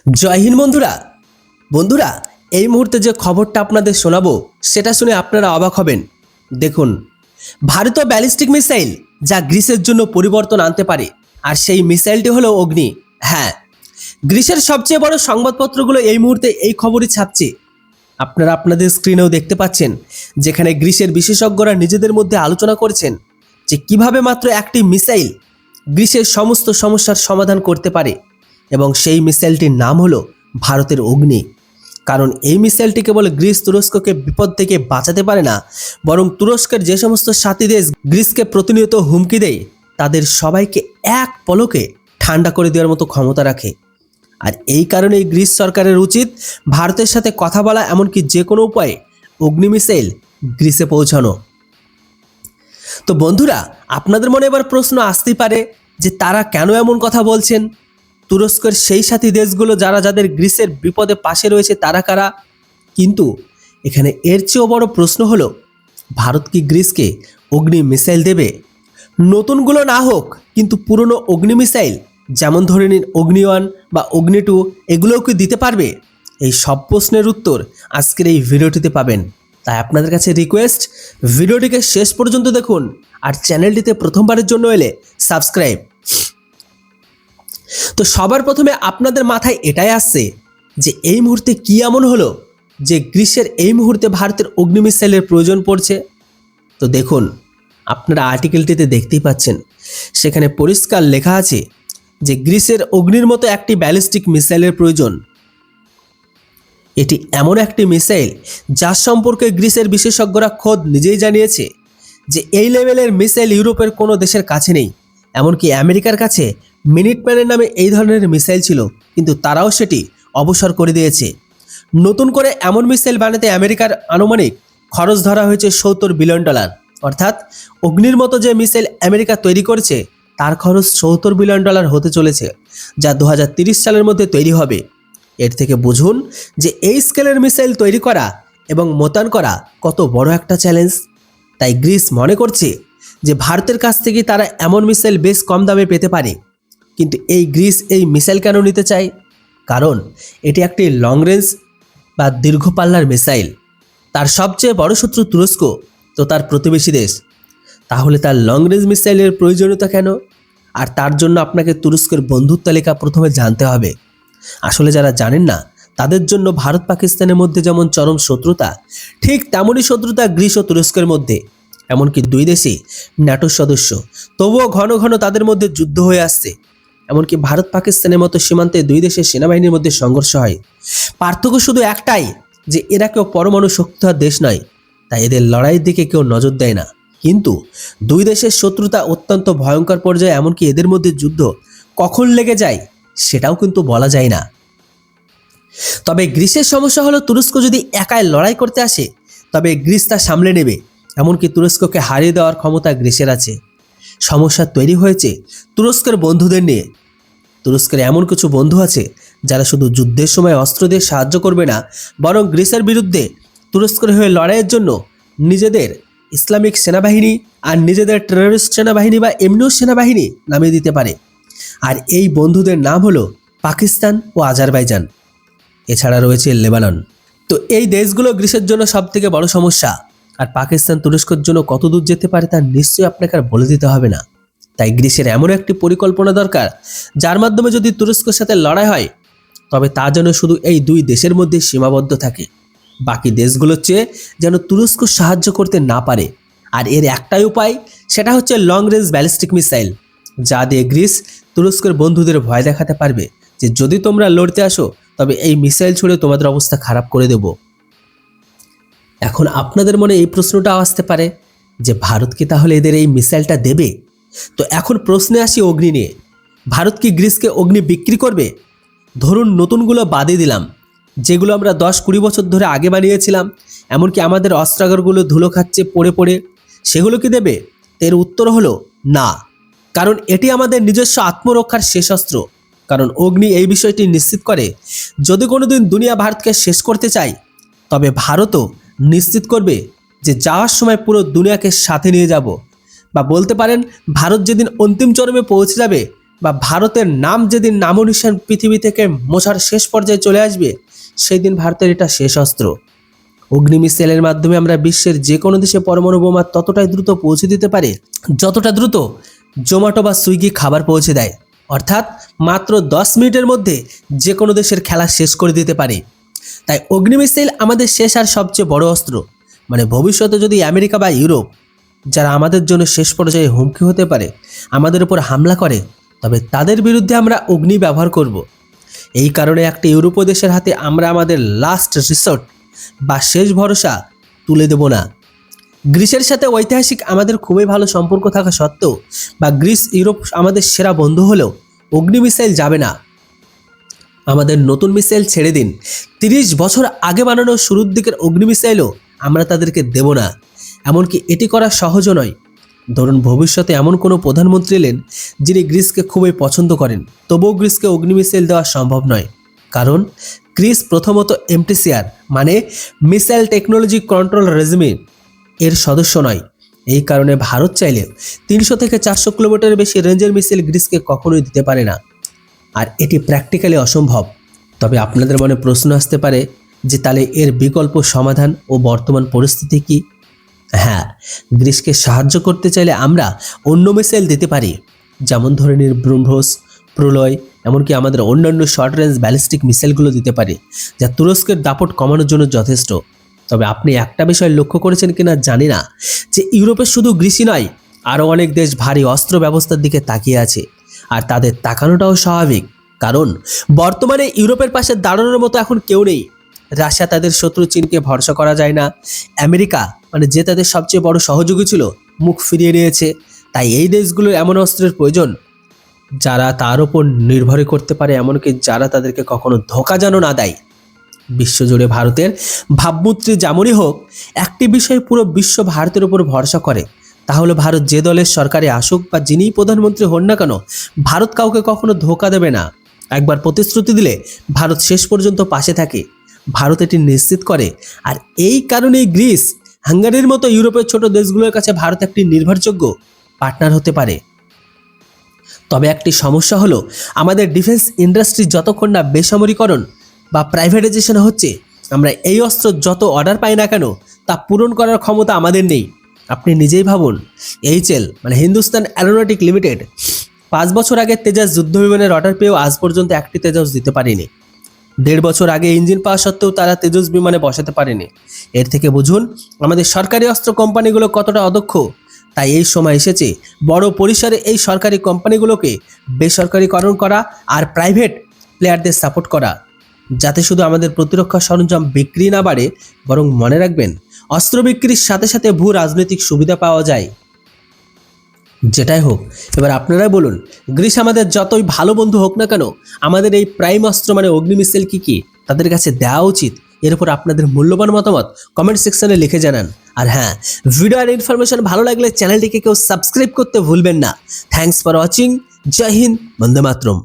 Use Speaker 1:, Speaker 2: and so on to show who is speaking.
Speaker 1: জয় হিন্দ বন্ধুরা। বন্ধুরা, এই মুহূর্তে যে খবরটা আপনাদের শোনাবো সেটা শুনে আপনারা অবাক হবেন। দেখুন, ভারতীয় ব্যালিস্টিক মিসাইল যা গ্রিসের জন্য পরিবর্তন আনতে পারে, আর সেই মিসাইলটি হলো অগ্নি। হ্যাঁ, গ্রিসের সবচেয়ে বড় সংবাদপত্রগুলো এই মুহূর্তে এই খবরই ছাপছে। আপনারা আপনাদের স্ক্রিনেও দেখতে পাচ্ছেন, যেখানে গ্রিসের বিশেষজ্ঞরা নিজেদের মধ্যে আলোচনা করছেন যে কিভাবে মাত্র একটি মিসাইল গ্রিসের সমস্ত সমস্যার সমাধান করতে পারে, এবং সেই মিসাইলটির নাম হলো ভারতের অগ্নি। কারণ এই মিসাইলটি কেবল গ্রিস তুরস্ককে বিপদ থেকে বাঁচাতে পারে না, বরং তুরস্কের যে সমস্ত সাথী দেশ গ্রিসকে প্রতিনিয়ত হুমকি দেয় তাদের সবাইকে এক পলকে ঠান্ডা করে দেওয়ার মতো ক্ষমতা রাখে। আর এই কারণেই গ্রিস সরকারের উচিত ভারতের সাথে কথা বলা, এমনকি যে কোনো উপায়ে অগ্নি মিসাইল গ্রিসে পৌঁছানো। তো বন্ধুরা, আপনাদের মনে এবার প্রশ্ন আসতেই পারে যে তারা কেন এমন কথা বলছেন। তুরস্কের সেই সাথী দেশগুলো যাদের গ্রিসের বিপদে পাশে রয়েছে তারা কারা? কিন্তু এখানে এর চেয়েও বড় প্রশ্ন হলো, ভারত কি গ্রিসকে অগ্নি মিসাইল দেবে? নতুনগুলো না হোক, কিন্তু পুরনো অগ্নি মিসাইল, যেমন ধরে নিন অগ্নি 1 বা অগ্নি 2, এগুলোও কি দিতে পারবে? এই সব প্রশ্নের উত্তর আজকের এই ভিডিওটিতে পাবেন। তাই আপনাদের কাছে রিকোয়েস্ট, ভিডিওটিকে শেষ পর্যন্ত দেখুন, আর চ্যানেলটিতে প্রথমবারের জন্য এলে সাবস্ক্রাইব। তো সবার প্রথমে আপনাদের মাথায় এটাই আসছে যে এই মুহূর্তে কি এমন হলো যে গ্রিসের এই মুহূর্তে ভারতের অগ্নি মিসাইলের প্রয়োজন পড়ছে। তো দেখুন, আপনারা আর্টিকেলটিতে দেখতেই পাচ্ছেন, সেখানে পরিষ্কার লেখা আছে যে গ্রিসের অগ্নির মতো একটি ব্যালিস্টিক মিসাইলের প্রয়োজন। এটি এমন একটি মিসাইল যার সম্পর্কে গ্রিসের বিশেষজ্ঞরা খোদ নিজেই জানিয়েছে যে এই লেভেলের মিসাইল ইউরোপের কোনো দেশের কাছে নেই। এমনকি আমেরিকার কাছে মিনিটম্যানের নামে এই ধরনের মিসাইল ছিল, কিন্তু তারাও সেটি অবসর করে দিয়েছে। নতুন করে এমন মিসাইল বানাতে আমেরিকার আনুমানিক খরচ ধরা হয়েছে $70 বিলিয়ন। অর্থাৎ অগ্নির মতো যে মিসাইল আমেরিকা তৈরি করেছে তার খরচ $70 বিলিয়ন হতে চলেছে, যা 2030 সালের মধ্যে তৈরি হবে। এর থেকে বুঝুন যে এই স্কেলের মিসাইল তৈরি করা এবং মোতায়েন করা কত বড় একটা চ্যালেঞ্জ। তাই গ্রিস মনে করছে যে ভারতের কাছ থেকে তারা এমন মিসাইল বেশ কম দামে পেতে পারে। কিন্তু এই গ্রিস এই মিসাইল কেন নিতে চায়? কারণ এটি একটি লং রেঞ্জ বা দীর্ঘ পাল্লার মিসাইল। তার সবচেয়ে বড় শত্রু তুরস্ক তো তার প্রতিবেশী দেশ। তাহলে তার লং রেঞ্জ মিসাইলের প্রয়োজনীয়তা কেন? আর তার জন্য আপনাকে তুরস্কের বন্ধুর তালিকা প্রথমে জানতে হবে। আসলে যারা জানেন না, তাদের জন্য ভারত পাকিস্তানের মধ্যে যেমন চরম শত্রুতা, ঠিক তেমনই শত্রুতা গ্রিস ও তুরস্কের মধ্যে। এমনকি দুই দেশই ন্যাটোর সদস্য, তবুও ঘন ঘন তাদের মধ্যে যুদ্ধ হয়ে আসছে। এমনকি ভারত পাকিস্তানের মতো সীমান্তে দুই দেশের সেনাবাহিনীর মধ্যে সংঘর্ষ হয়। পার্থক্য শুধু একটাই, যে এরা কেউ পরমাণু শক্তিধর দেশ নয়, তাই এদের লড়াইয়ের দিকে কেউ নজর দেয় না। কিন্তু দুই দেশের শত্রুতা অত্যন্ত ভয়ঙ্কর পর্যায়ে, এমনকি এদের মধ্যে যুদ্ধ কখন লেগে যায় সেটাও কিন্তু বলা যায় না। তবে গ্রিসের সমস্যা হলো, তুরস্ক যদি একাই লড়াই করতে আসে তবে গ্রিস তা সামলে নেবে, এমনকি তুরস্ককে হারিয়ে দেওয়ার ক্ষমতা গ্রিসের আছে। সমস্যা তৈরি হয়েছে তুরস্কের বন্ধুদের নিয়ে। তুরস্কের এমন কিছু বন্ধু আছে যারা শুধু যুদ্ধের সময় অস্ত্র দিয়ে সাহায্য করবে না, বরং গ্রিসের বিরুদ্ধে তুরস্কের হয়ে লড়াইয়ের জন্য নিজেদের ইসলামিক সেনাবাহিনী আর নিজেদের টেররিস্ট সেনাবাহিনী বা এমনিও সেনাবাহিনী নামিয়ে দিতে পারে। আর এই বন্ধুদের নাম হলো পাকিস্তান ও আজারবাইজান, এছাড়া রয়েছে লেবানন। তো এই দেশগুলো গ্রিসের জন্য সবথেকে বড় সমস্যা। আর পাকিস্তান তুরস্কের জন্য কত দূর যেতে পারে তা নিশ্চয়ই আপনাকে আর বলে দিতে হবে না। তাই গ্রিসের এমন একটি পরিকল্পনা দরকার, যার মাধ্যমে যদি তুরস্কের সাথে লড়াই হয় তবে তা যেন শুধু এই দুই দেশের মধ্যে সীমাবদ্ধ থাকে, বাকি দেশগুলোর চেয়ে যেন তুরস্ক সাহায্য করতে না পারে। আর এর একটাই উপায়, সেটা হচ্ছে লং রেঞ্জ ব্যালিস্টিক মিসাইল, যা দিয়ে গ্রিস তুরস্কের বন্ধুদের ভয় দেখাতে পারবে যে যদি তোমরা লড়তে আসো তবে এই মিসাইল ছুড়ে তোমাদের অবস্থা খারাপ করে দেব। এখন আপনাদের মনে এই প্রশ্নটা আসতে পারে যে ভারত কি তাহলে এদের এই মিসাইলটা দেবে? তো এখন প্রশ্নে আসি অগ্নি নিয়ে। ভারত কি গ্রিসকে অগ্নি বিক্রি করবে? ধরুন নতুনগুলো বাদে দিলাম, যেগুলো আমরা 10-20 বছর ধরে আগে বানিয়েছিলাম, এমনকি আমাদের অস্ত্রাগারগুলো ধুলো খাচ্ছে পড়ে পড়ে, সেগুলো কি দেবে? এর উত্তর হলো না। কারণ এটি আমাদের নিজস্ব আত্মরক্ষার শেষ অস্ত্র। কারণ অগ্নি এই বিষয়টি নিশ্চিত করে, যদি কোনোদিন দুনিয়া ভারতকে শেষ করতে চায় তবে ভারতও নিশ্চিত করবে যে যাওয়ার সময় পুরো দুনিয়াকে সাথে নিয়ে যাব। বা বলতে পারেন, ভারত যেদিন অন্তিম চরমে পৌঁছে যাবে বা ভারতের নাম যেদিন নামোনিশান পৃথিবী থেকে মোছার শেষ পর্যায়ে চলে আসবে, সেই দিন ভারতের এটা শেষ অস্ত্র। অগ্নি মিসাইলের মাধ্যমে আমরা বিশ্বের যে কোনো দেশে পরমাণু বোমা ততটাই দ্রুত পৌঁছে দিতে পারি যতটা দ্রুত জোম্যাটো বা সুইগি খাবার পৌঁছে দেয়। অর্থাৎ মাত্র 10 মিনিটের মধ্যে যে কোনো দেশের খেলা শেষ করে দিতে পারে। তাই অগ্নি মিসাইল আমাদের শেষ আর সবচেয়ে বড় অস্ত্র। মানে ভবিষ্যতে যদি আমেরিকা বা ইউরোপ, যারা আমাদের জন্য শেষ পর্যায়ে হুমকি হতে পারে, আমাদের উপর হামলা করে, তবে তাদের বিরুদ্ধে আমরা অগ্নি ব্যবহার করব। এই কারণে একটা ইউরোপীয় দেশের হাতে আমরা আমাদের লাস্ট রিসোর্ট বা শেষ ভরসা তুলে দেব না। গ্রিসের সাথে ঐতিহাসিক আমাদের খুবই ভালো সম্পর্ক থাকা সত্ত্বেও বা গ্রিস ইউরোপ আমাদের সেরা বন্ধু হলেও অগ্নি মিসাইল যাবে না। আমাদের নতুন মিসাইল ছেড়ে দিন, 30 বছর আগে বানানো শুরুর দিকের অগ্নি মিসাইলও আমরা তাদেরকে দেব না। এমনকি এটি করা সহজও নয়। ধরুন ভবিষ্যতে এমন কোনো প্রধানমন্ত্রী এলেন যিনি গ্রিসকে খুবই পছন্দ করেন, তবুও গ্রিসকে অগ্নি মিসাইল দেওয়া সম্ভব নয়। কারণ গ্রিস প্রথমত এমটিসিআর মানে মিসাইল টেকনোলজি কন্ট্রোল রেজিমে এর সদস্য নয়। এই কারণে ভারত চাইলে 300 থেকে 400 কিলোমিটার বেশি রেঞ্জের মিসাইল গ্রিসকে কখনোই দিতে পারে না, আর এটি প্র্যাকটিক্যালি অসম্ভব। তবে আপনাদের মনে প্রশ্ন আসতে পারে যে তাহলে এর বিকল্প সমাধান ও বর্তমান পরিস্থিতি কি? হ্যাঁ, গ্রিসকে সাহায্য করতে চাইলে আমরা অন্য মিসাইল দিতে পারি, যেমন ধরে নিন ব্রহ্মোস, প্রলয়, এমনকি আমাদের অন্যান্য শর্ট রেঞ্জ ব্যালিস্টিক মিসাইলগুলো দিতে পারি, যা তুরস্কের দাপট কমানোর জন্য যথেষ্ট। তবে আপনি একটা বিষয় লক্ষ্য করেছেন কিনা জানি না, যে ইউরোপের শুধু গ্রিসই নয়, আরও অনেক দেশ ভারী অস্ত্র ব্যবস্থার দিকে তাকিয়ে আছে। আর তাদের তাকানোটাও স্বাভাবিক, কারণ বর্তমানে ইউরোপের পাশে দাঁড়ানোর মতো এখন কেউ নেই। রাশিয়া তাদের শত্রু চীনকে ভরসা করা যায় না। আমেরিকা মানে যে তাদের সবচেয়ে বড় সহযোগী ছিল, মুখ ফিরিয়ে নিয়েছে। তাই এই দেশগুলোর এমন অস্ত্রের প্রয়োজন যারা তার উপর নির্ভর করতে পারে, এমনকি যারা তাদেরকে কখনো ধোঁকা যেন না দেয়। বিশ্বজুড়ে ভারতের ভাবমূর্তি যেমনই হোক, একটি বিষয়ে পুরো বিশ্ব ভারতের উপর ভরসা করে, তাহলে ভারত যে দলের সরকারে আসুক বা যিনিই প্রধানমন্ত্রী হন না কেন, ভারত কাউকে কখনো ধোঁকা দেবে না। একবার প্রতিশ্রুতি দিলে ভারত শেষ পর্যন্ত পাশে থাকে। ভারত এটি নিশ্চিত করে। আর এই কারণেই গ্রিস, হাঙ্গারির মতো ইউরোপের ছোট দেশগুলোর কাছে ভারত একটি নির্ভরযোগ্য পার্টনার হতে পারে। তবে একটি সমস্যা হলো, আমাদের ডিফেন্স ইন্ডাস্ট্রি যতক্ষণ না বেসামরিকরণ বা প্রাইভেটাইজেশন হচ্ছে, আমরা এই অস্ত্র যত অর্ডার পাই না কেন তা পূরণ করার ক্ষমতা আমাদের নেই। আপনি নিজেই ভাবুন, এইচএল মানে হিন্দুস্তান অ্যারোনটিক লিমিটেড 5 বছর আগে তেজাস যুদ্ধ বিমানের অর্ডার পেয়েও আজ পর্যন্ত একটি তেজাস দিতে পারেনি। 1.5 বছর আগে ইঞ্জিন পাওয়া সত্ত্বেও তারা তেজস বিমানে বসাতে পারেনি। এর থেকে বুঝুন আমাদের সরকারি অস্ত্র কোম্পানিগুলো কতটা অদক্ষ। তাই এই সময় এসেছে বড় পরিসরে এই সরকারি কোম্পানিগুলোকে বেসরকারিকরণ করা আর প্রাইভেট প্লেয়ারদের সাপোর্ট করা, যাতে শুধু আমাদের প্রতিরক্ষা সরঞ্জাম বিক্রি না বাড়ে, বরং মনে রাখবেন অস্ত্র বিক্রির সাথে সাথে ভূ রাজনৈতিক সুবিধা পাওয়া যায়। যেটাই হোক, এবার আপনারাই বলুন, গ্রিস আমাদের যতই ভালো বন্ধু হোক না কেন, আমাদের এই প্রাইম অস্ত্র মানে অগ্নি মিসাইল কি তাদের কাছে দেওয়া উচিত? এর উপর আপনাদের মূল্যবান মতামত কমেন্ট সেকশনে লিখে জানান। আর হ্যাঁ, ভিডিও আর ইনফরমেশন ভালো লাগলে চ্যানেলটিকে কেউ সাবস্ক্রাইব করতে ভুলবেন না। Thanks for watching. জয় হিন্দ, বন্দে মাতরম।